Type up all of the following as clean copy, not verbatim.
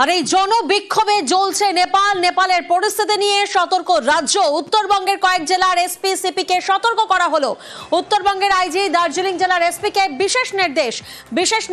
আর এই জনবিক্ষোভে জ্বলছে নেপাল। নেপালের পরিস্থিতি নিয়ে সতর্ক রাজ্য। উত্তরবঙ্গের কয়েক জেলার এসপি সিপি কে সতর্ক করা হলো। উত্তরবঙ্গের আইজি দার্জিলিং জেলার এসপি কে বিশেষ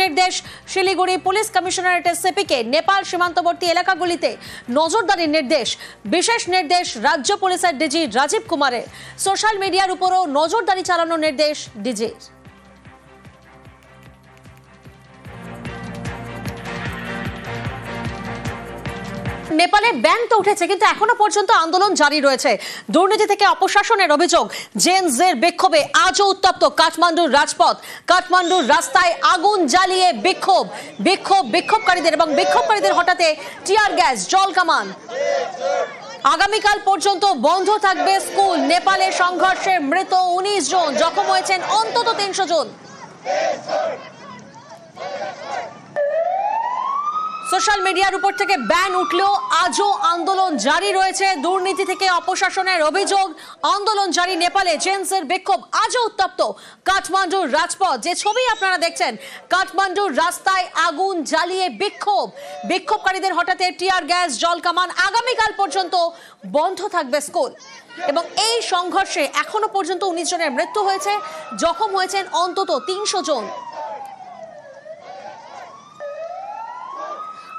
নির্দেশ শিলিগুড়ি পুলিশ কমিশনারেটের সিপি কে নেপাল সীমান্তবর্তী এলাকাগুলিতে নজরদারির নির্দেশ। বিশেষ নির্দেশ রাজ্য পুলিশের ডিজি রাজীব কুমারের। সোশ্যাল মিডিয়ার উপরও নজরদারি চালানোর নির্দেশ ডিজির। নেপালে ব্যান তো উঠেছে, কিন্তু এখনো পর্যন্ত আন্দোলন জারি রয়েছে। দুর্নীতি থেকে অপশাসনের অভিযোগ, জেনজের বিক্ষোভে আজও উত্তপ্ত কাঠমান্ডুর রাজপথ। কাঠমান্ডুর রাস্তায় আগুন জ্বালিয়ে বিক্ষোভকারীদের এবং বিক্ষোভকারীদের হঠাতে টিয়ার গ্যাস, জল কামান। আগামীকাল পর্যন্ত বন্ধ থাকবে স্কুল। নেপালের সংঘর্ষে মৃত 19 জন, জখম হয়েছেন অন্তত 300 জন। সোশ্যাল মিডিয়ার উপর থেকে ব্যান উঠলেও আজও আন্দোলন জারি রয়েছে। দুর্নীতি থেকে অপশাসনের অভিযোগ, আন্দোলন জারি নেপালে। জেনসের বিক্ষোভ আজও উত্তপ্ত কাঠমান্ডুর রাজপথ। যে ছবি আপনারা দেখছেন, কাঠমান্ডুর রাস্তায় আগুন জ্বালিয়ে বিক্ষোভকারীদের হঠাতে টিয়ার গ্যাস, জল কামান। আগামীকাল পর্যন্ত বন্ধ থাকবে স্কুল। এবং এই সংঘর্ষে এখনো পর্যন্ত 19 জনের মৃত্যু হয়েছে, জখম হয়েছেন অন্তত 300 জন।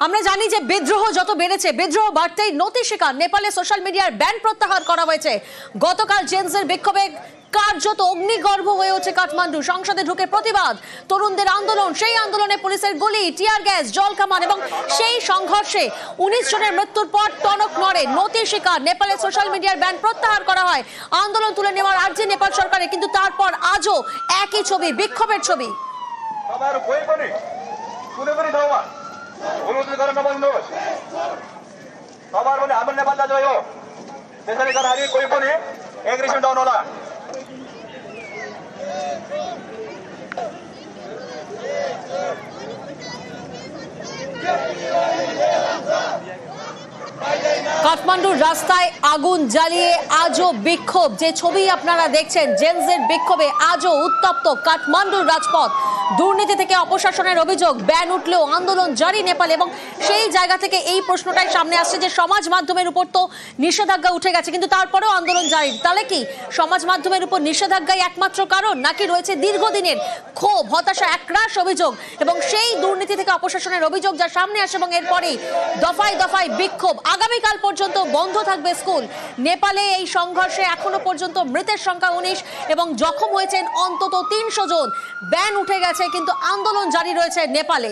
আমরা জানি যে বিদ্রোহ যত বেড়েছে, বিদ্রোহ বাড়তেই নতি শিকার নেপালে সোশ্যাল মিডিয়ার ব্যান প্রত্যাহার করা হয়েছে। গতকাল জেনসের বিক্ষোভে কার্যত অগ্নিগর্ভ হয়ে ওঠে কাঠমান্ডু। সংসদে ঢুকে প্রতিবাদ, তরুণদের আন্দোলন। সেই আন্দোলনে পুলিশের গুলি, টিয়ার গ্যাস, জল কামান এবং সেই সংঘর্ষে 19 জনের মৃত্যুর পর টনক নড়ে নতি শিকার। নেপালে সোশ্যাল মিডিয়ার ব্যান প্রত্যাহার করা হয়, আন্দোলন তুলে নেওয়ার আর্জি নেপাল সরকারের। কিন্তু তারপর আজও একই ছবি, বিক্ষোভের ছবি। अनुरोध गर्न नबन्नुहोस्। तपाईहरु पनि हाम्रो नेपाल दाजुभाइ हो, त्यसैले गर्दाखेरि कोही पनि एग्रेसन डाउन होला। কাঠমান্ডুর রাস্তায় আগুন জ্বালিয়ে আজও বিক্ষোভ। যে ছবি আপনারা দেখছেন, জেনজের বিক্ষোভে আজও উত্তপ্ত কাঠমান্ডুর রাজপথ। দুর্নীতি থেকে অপশাসনের অভিযোগ, ব্যান উঠলেও আন্দোলন জারি নেপাল। এবং সেই জায়গা থেকে এই প্রশ্নটাই সামনে আসছে যে সমাজ মাধ্যমের উপর তো নিষেধাজ্ঞা উঠে গেছে, কিন্তু তারপরেও আন্দোলন জারি। তাহলে কি সমাজ মাধ্যমের উপর নিষেধাজ্ঞাই একমাত্র কারণ, নাকি রয়েছে দীর্ঘদিনের ক্ষোভ, হতাশা, একরাশ অভিযোগ এবং সেই দুর্নীতি থেকে অপশাসনের অভিযোগ যা সামনে আসে? এবং এরপরেই দফায় দফায় বিক্ষোভ। আগামীকাল পর্যন্ত বন্ধ থাকবে স্কুল। নেপালে এই সংঘর্ষে এখনো পর্যন্ত মৃতের সংখ্যা 19 এবং জখম হয়েছেন অন্তত 300 জন। ব্যান উঠে গেছে, কিন্তু আন্দোলন জারি রয়েছে নেপালে।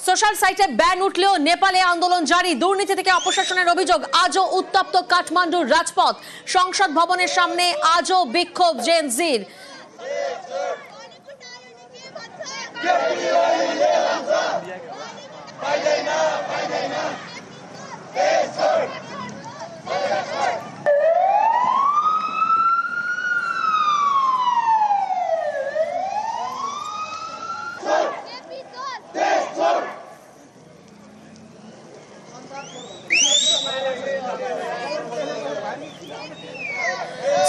সোশ্যাল সাইটে ব্যান উঠলেও নেপালে আন্দোলন জারি। দুর্নীতি থেকে অপশাসনের অভিযোগ, আজও উত্তপ্ত কাঠমান্ডুর রাজপথ। সংসদ ভবনের সামনে আজও বিক্ষোভ জেনজির।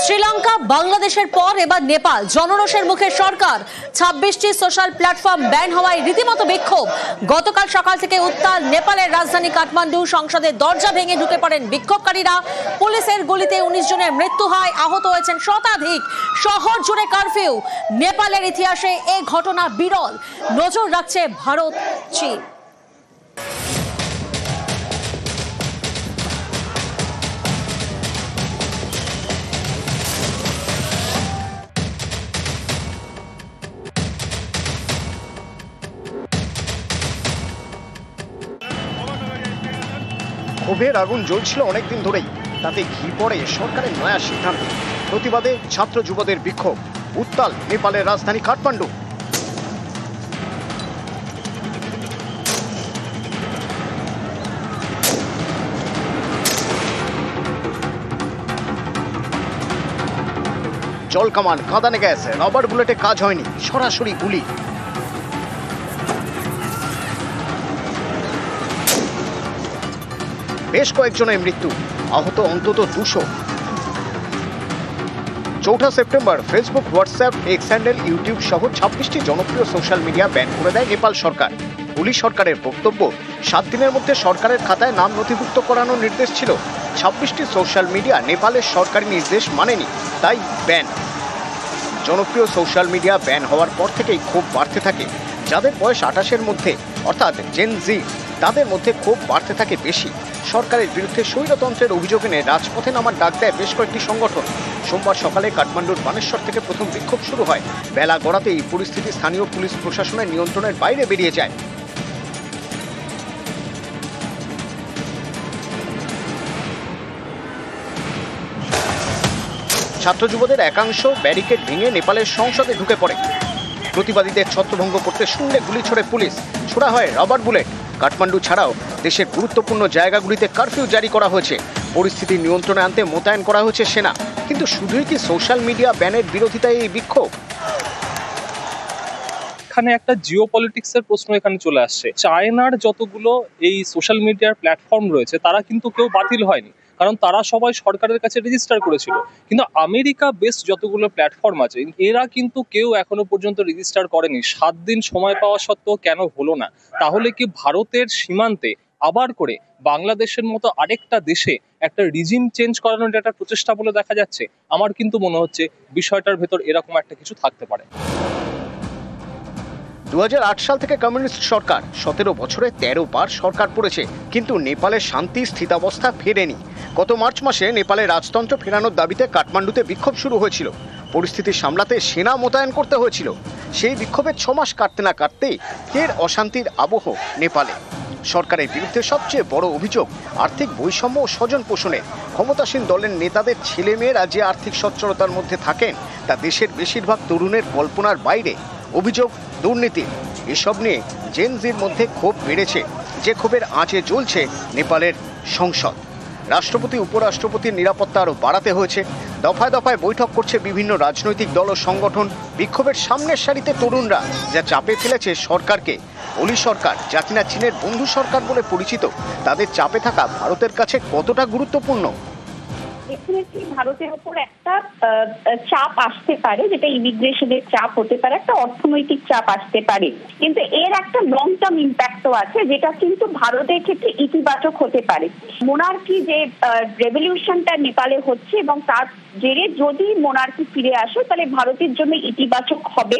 শ্রীলঙ্কা, বাংলাদেশের পর এবার নেপাল। জনরোষের মুখে সরকার। 26টি সোশ্যাল প্ল্যাটফর্ম ব্যান হওয়ায় রীতিমতো বিক্ষোভ। গতকাল সকাল থেকে উত্তাল নেপালের রাজধানী কাঠমান্ডু। সংসদের দরজা ভেঙে ঢুকে পড়েন বিক্ষোভকারীরা। পুলিশের গুলিতে 19 জনের মৃত্যু হয়, আহত হয়েছেন শতাধিক। শহর জুড়ে কারফিউ। নেপালের ইতিহাসে এ ঘটনা বিরল। নজর রাখছে ভারত, চীন। ক্ষোভের আগুন জ্বলছিল অনেকদিন ধরেই, তাতে ঘি পড়ে সরকারের নয়া সিদ্ধান্ত। প্রতিবাদে ছাত্র যুবদের বিক্ষোভ। উত্তাল নেপালের রাজধানী কাঠমান্ডু। জল কামান, কাঁদানে গ্যাস, রাবার বুলেটে কাজ হয়নি, সরাসরি গুলি। বেশ কয়েকজনের মৃত্যু, আহত অন্তত 200। 4 September Facebook, WhatsApp, x handle, YouTube সহ 26টি জনপ্রিয় সোশ্যাল মিডিয়া ব্যান করে দেয় নেপাল সরকার। ওলি সরকারের বক্তব্য, 7 দিনের মধ্যে সরকারের খাতায় নাম নথিভুক্ত করানোর নির্দেশ ছিল। 26টি সোশ্যাল মিডিয়া নেপালের সরকারি নির্দেশ মানেনি, তাই ব্যান। জনপ্রিয় সোশ্যাল মিডিয়া ব্যান হওয়ার পর থেকেই ক্ষোভ বাড়তে থাকে। যাদের বয়স 28-এর মধ্যে অর্থাৎ জেন জি, তাদের মধ্যে ক্ষোভ বাড়তে থাকে বেশি। সরকারের বিরুদ্ধে স্বৈরতন্ত্রের অভিযোগ এনে রাজপথে নামার ডাক দেয় বেশ কয়েকটি সংগঠন। সোমবার সকালে কাঠমান্ডুর বানেশ্বর থেকে প্রথম বিক্ষোভ শুরু হয়। বেলা গড়াতে এই পরিস্থিতি স্থানীয় পুলিশ প্রশাসনের নিয়ন্ত্রণের বাইরে বেরিয়ে যায়। ছাত্র যুবদের একাংশ ব্যারিকেড ভেঙে নেপালের সংসদে ঢুকে পড়ে। প্রতিবাদীদের ছত্রভঙ্গ করতে শূন্যে গুলি ছোড়ে পুলিশ, ছোড়া হয় রাবার বুলেট। কাঠমান্ডু ছাড়াও দেশের গুরুত্বপূর্ণ জায়গাগুলিতে কারফিউ জারি করা হয়েছে। পরিস্থিতি নিয়ন্ত্রণে আনতে মোতায়েন করা হয়েছে সেনা। কিন্তু শুধুই কি সোশ্যাল মিডিয়া ব্যানের বিরোধিতায় এই বিক্ষোভ? এখানে একটা জিও পলিটিক্সের প্রশ্ন এখানে চলে আসছে। চায়নার যতগুলো এই সোশ্যাল মিডিয়ার প্ল্যাটফর্ম রয়েছে তারা কিন্তু কেউ বাতিল হয়নি, কারণ তারা সবাই সরকারের কাছে রেজিস্টার করেছিল। কিন্তু আমেরিকা বেস যতগুলো প্ল্যাটফর্ম আছে এরা কিন্তু কেউ এখনো পর্যন্ত রেজিস্টার করেনি। 7 দিন সময় পাওয়া সত্ত্বেও কেন হলো না? তাহলে কি ভারতের সীমান্তে আবার করে বাংলাদেশের মতো আরেকটা দেশে একটা রিজিম চেঞ্জ করানোর একটা প্রচেষ্টা বলে দেখা যাচ্ছে? আমার কিন্তু মনে হচ্ছে বিষয়টার ভেতর এরকম একটা কিছু থাকতে পারে। 2008 সাল থেকে কমিউনিস্ট সরকার, 17 বছরে 13 বার সরকার পড়েছে, কিন্তু নেপালের শান্তি স্থিতাবস্থা ফেরেনি। গত মার্চ মাসে নেপালে রাজতন্ত্র ফেরানোর দাবিতে কাঠমান্ডুতে বিক্ষোভ শুরু হয়েছিল। পরিস্থিতি সামলাতে সেনা মোতায়েন করতে হয়েছিল। সেই বিক্ষোভের 6 মাস কাটতে না কাটতেই ফের অশান্তির আবহ নেপালে। সরকারের বিরুদ্ধে সবচেয়ে বড় অভিযোগ আর্থিক বৈষম্য ও স্বজন পোষণের। ক্ষমতাসীন দলের নেতাদের ছেলেমেয়েরা যে আর্থিক সচ্ছলতার মধ্যে থাকেন তা দেশের বেশিরভাগ তরুণের কল্পনার বাইরে। অভিযোগ দুর্নীতি। এসব নিয়ে জেন জির মধ্যে ক্ষোভ বেড়েছে, যে ক্ষোভের আঁচে জ্বলছে নেপালের সংসদ। রাষ্ট্রপতি, উপরাষ্ট্রপতির নিরাপত্তা আরও বাড়াতে হয়েছে। দফায় দফায় বৈঠক করছে বিভিন্ন রাজনৈতিক দল ও সংগঠন। বিক্ষোভের সামনের সারিতে তরুণরা, যা চাপে ফেলেছে সরকারকে। ওলি সরকার, যা কিনা চীনের বন্ধু সরকার বলে পরিচিত, তাদের চাপে থাকা ভারতের কাছে কতটা গুরুত্বপূর্ণ? এখানে ভারতের উপর একটা চাপ আসতে পারে, যেটা ইমিগ্রেশনের চাপ হতে পারে, একটা অর্থনৈতিক চাপ আসতে পারে, কিন্তু এর একটা লং টার্ম ইম্প্যাক্টও আছে, যেটা কিন্তু ভারতের ক্ষেত্রে ইতিবাচক হতে পারে। মোনার্কি যে রেভলিউশনটা নেপালে হচ্ছে এবং তার জেরে যদি মোনার্কি ফিরে আসে তাহলে ভারতের জন্য ইতিবাচক হবে।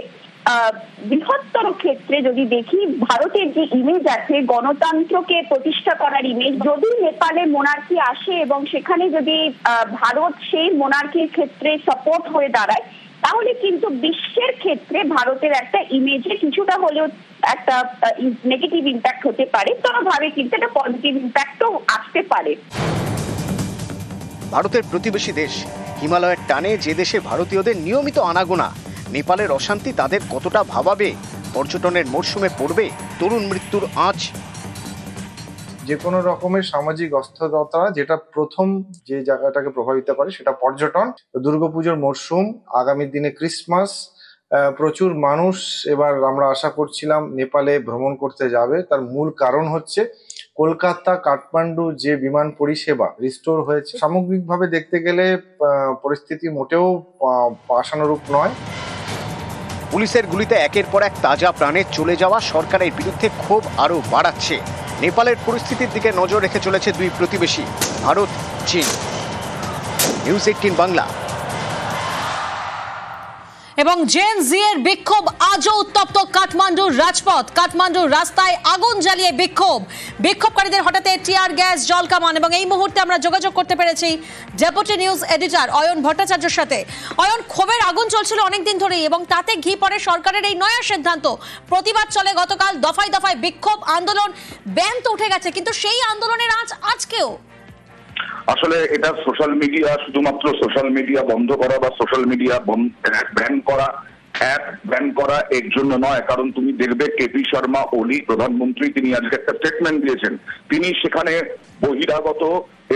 বৃহত্তর ক্ষেত্রে যদি দেখি, ভারতের যে ইমেজ আছে গণতন্ত্রকে প্রতিষ্ঠা করার ইমেজ, যদি নেপালে মোনার্কি আসে এবং সেখানে যদি ভারত সেই মোনার্কির ক্ষেত্রে সাপোর্ট হয়ে দাঁড়ায়, তাহলে কিন্তু বিশ্বের ক্ষেত্রে ভারতের একটা ইমেজে কিছুটা হলেও একটা নেগেটিভ ইম্প্যাক্ট হতে পারে। তবে কিন্তু একটা পজিটিভ ইম্প্যাক্টও আসতে পারে। ভারতের প্রতিবেশী দেশ, হিমালয়ের টানে যে দেশে ভারতীয়দের নিয়মিত আনাগোনা, নেপালের অশান্তি তাদের কতটা ভাবাবে? পর্যটনের মরশুমে পড়বে তরুণ মৃত্যুর আঁচ। যে কোনো রকমের সামাজিক অস্থিরতা যেটা প্রথম যে জায়গাটাকে প্রভাবিত করে সেটা পর্যটন। দুর্গাপুজোর মরশুম, আগামী দিনে ক্রিসমাস, প্রচুর মানুষ এবার আমরা আশা করছিলাম নেপালে ভ্রমণ করতে যাবে। তার মূল কারণ হচ্ছে কলকাতা কাঠমান্ডু যে বিমান পরিষেবা রিস্টোর হয়েছে। সামগ্রিকভাবে দেখতে গেলে পরিস্থিতি মোটেও আশানুরূপ নয়। পুলিশের গুলিতে একের পর এক তাজা প্রাণে চলে যাওয়া সরকারের বিরুদ্ধে ক্ষোভ আরও বাড়াচ্ছে। নেপালের পরিস্থিতির দিকে নজর রেখে চলেছে দুই প্রতিবেশী, ভারত, চীন। নিউজ 18 বাংলা। এবং জেন জি এর বিক্ষোভ আজও উত্তপ্ত কাঠমান্ডুর রাজপথ। কাঠমান্ডুর রাস্তায় আগুন জ্বালিয়ে বিক্ষোভকারীদের হঠাৎ টিয়ার গ্যাস, জল কামান। এবং এই মুহূর্তে আমরা যোগাযোগ করতে পেরেছি ডেপুটি নিউজ এডিটর অয়ন ভট্টাচার্যের সাথে। অয়ন, ক্ষোভের আগুন চলছিল অনেকদিন ধরেই এবং তাতে ঘি পড়ে সরকারের এই নয়া সিদ্ধান্ত। প্রতিবাদ চলে গতকাল, দফায় দফায় বিক্ষোভ, আন্দোলন, ব্যান তো উঠে গেছে, কিন্তু সেই আন্দোলনের আজকেও আসলে এটা সোশ্যাল মিডিয়া, শুধুমাত্র সোশ্যাল মিডিয়া বন্ধ করা বা সোশ্যাল মিডিয়া ব্যান করা, অ্যাপ ব্যান করা এর জন্য নয়। কারণ তুমি দেখবে কেপি শর্মা ওলি, প্রধানমন্ত্রী, তিনি আজকে একটা স্টেটমেন্ট দিয়েছেন। তিনি সেখানে বহিরাগত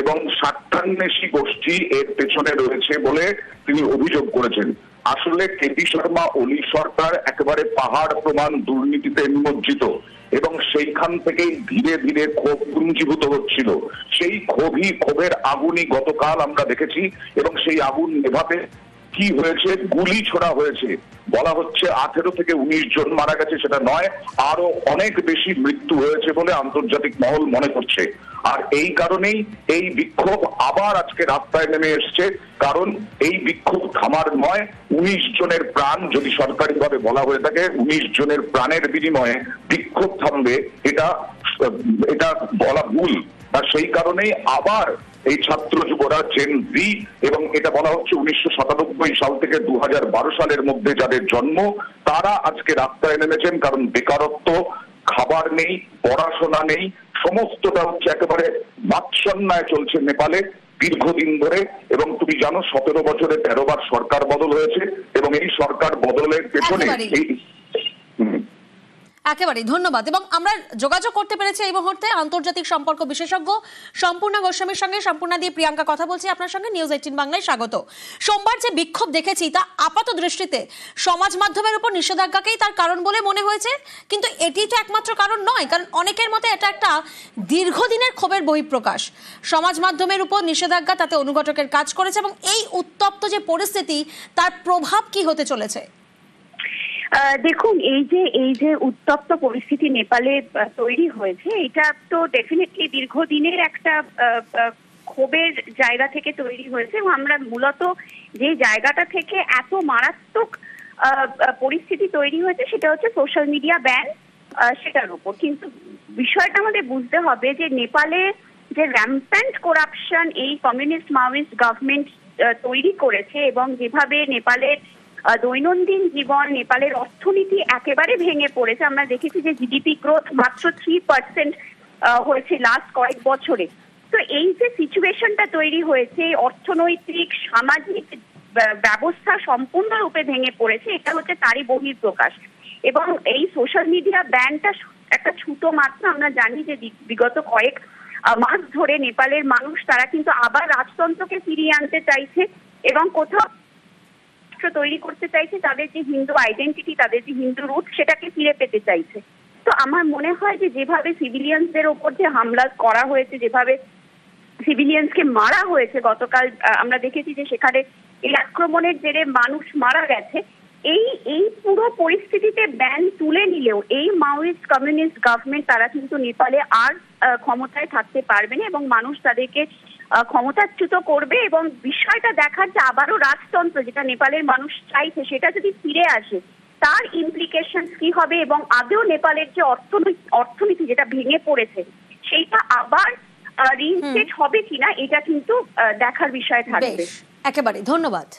এবং স্বার্থান্বেষী গোষ্ঠী এর পেছনে রয়েছে বলে তিনি অভিযোগ করেছেন। আসলে কেপি শর্মা ওলি সরকার একেবারে পাহাড় প্রমাণ দুর্নীতিতে নিমজ্জিত এবং সেইখান থেকেই ধীরে ধীরে ক্ষোভ পুঞ্জীভূত হচ্ছিল। সেই ক্ষোভের আগুনই গতকাল আমরা দেখেছি এবং সেই আগুন নেভাতে কি হয়েছে, গুলি ছোড়া হয়েছে, বলা হচ্ছে 18 থেকে 19 জন মারা গেছে, সেটা নয়, আরো অনেক বেশি মৃত্যু হয়েছে বলে আন্তর্জাতিক মহল মনে করছে। আর এই কারণেই এই বিক্ষোভ আবার আজকে রাস্তায় নেমে এসছে, কারণ এই বিক্ষোভ থামার নয়। 19 জনের প্রাণ যদি সরকারিভাবে বলা হয়ে থাকে 19 জনের প্রাণের বিনিময়ে বিক্ষোভ থামবে, এটা বলা ভুল। আর সেই কারণেই আবার এই ছাত্র যুবরা জেন জি, এবং এটা বলা হচ্ছে 1997 সাল থেকে 2012 সালের মধ্যে যাদের জন্ম, তারা আজকে রাস্তায় নেমেছেন। কারণ বেকারত্ব, খাবার নেই, পড়াশোনা নেই, সমস্তটা হচ্ছে একেবারে বাৎসন্যায় চলছে নেপালে দীর্ঘদিন ধরে। এবং তুমি জানো 17 বছরে 13 বার সরকার বদল হয়েছে, এবং এই সরকার বদলের পেছনে একেবারে ধন্যবাদ। এবং আমরা যোগাযোগ করতে পেরেছি এই মুহূর্তে আন্তর্জাতিক সম্পর্ক বিশেষজ্ঞ সম্পূর্ণা গোস্বামীর সঙ্গে। সম্পূর্ণা দিয়ে প্রিয়াঙ্কা কথা বলছি আপনার সঙ্গে। নিউজ 18 বাংলায় স্বাগত। সোমবার যে বিক্ষোভ দেখেছি তা আপাত দৃষ্টিতে সমাজ মাধ্যমের উপর নিষেধাজ্ঞাকেই তার কারণ বলে মনে হয়েছে, কিন্তু এটি তো একমাত্র কারণ নয়, কারণ অনেকের মতে এটা একটা দীর্ঘদিনের ক্ষোভের বহিঃপ্রকাশ। সমাজ মাধ্যমের উপর নিষেধাজ্ঞা তাতে অনুঘটকের কাজ করেছে, এবং এই উত্তপ্ত যে পরিস্থিতি তার প্রভাব কি হতে চলেছে? দেখুন, এই যে উত্তপ্ত পরিস্থিতি নেপালে তৈরি হয়েছে, এটা তো ডেফিনেটলি দীর্ঘদিনের একটা ক্ষোভের জায়গা থেকে তৈরি হয়েছে। এবং আমরা মূলত যে জায়গাটা থেকে এত মারাত্মক পরিস্থিতি তৈরি হয়েছে সেটা হচ্ছে সোশ্যাল মিডিয়া ব্যান, সেটার উপর। কিন্তু বিষয়টা আমাদের বুঝতে হবে যে নেপালে যে র্যাম্প্যান্ট করাপশন এই কমিউনিস্ট মাওয়িস্ট গভর্নমেন্ট তৈরি করেছে, এবং যেভাবে নেপালের দৈনন্দিন জীবন, নেপালের অর্থনীতি একেবারে ভেঙে পড়েছে। আমরা দেখেছি যে জিডিপি গ্রোথ মাত্র 3% হয়েছে লাস্ট কয়েক বছরে। তো এই যে সিচুয়েশনটা তৈরি হয়েছে, অর্থনৈতিক সামাজিক ব্যবস্থা সম্পূর্ণরূপে ভেঙে পড়েছে, এটা হচ্ছে তারই বহিঃপ্রকাশ। এবং এই সোশ্যাল মিডিয়া ব্যানটা একটা ছুতো মাত্র। আমরা জানি যে বিগত কয়েক মাস ধরে নেপালের মানুষ তারা কিন্তু আবার রাজতন্ত্রকে ফিরিয়ে আনতে চাইছে, এবং কোথাও তৈরি করতে চাইছে, তাদের যে হিন্দু আইডেন্টিটি, তাদের যে হিন্দু রুট, সেটাকে ফিরে পেতে চাইছে। তো আমার মনে হয় যে যেভাবে সিভিলিয়ানদের ওপর যে হামলা করা হয়েছে, যেভাবে সিভিলিয়ানসকে মারা হয়েছে গতকাল, আমরা দেখেছি যে সেখানে এই আক্রমণের জেরে মানুষ মারা গেছে। এই পুরো পরিস্থিতিতে ব্যান তুলে নিলেও এই মাওয়িস্ট কমিউনিস্ট গভর্নমেন্ট তারা কিন্তু নেপালে আর ক্ষমতায় থাকতে পারবে না, এবং মানুষ তাদেরকে ক্ষমতাচ্যুত করবে। এবং বিষয়টা দেখার যে আবারও রাজতন্ত্র, যেটা নেপালের মানুষ চাইছে, সেটা যদি ফিরে আসে তার ইমপ্লিকেশন কি হবে, এবং আদৌ নেপালের যে অর্থনীতি যেটা ভেঙে পড়েছে সেইটা আবার রিইনস্টেট হবে কিনা, এটা কিন্তু দেখার বিষয় থাকবে। একেবারে ধন্যবাদ।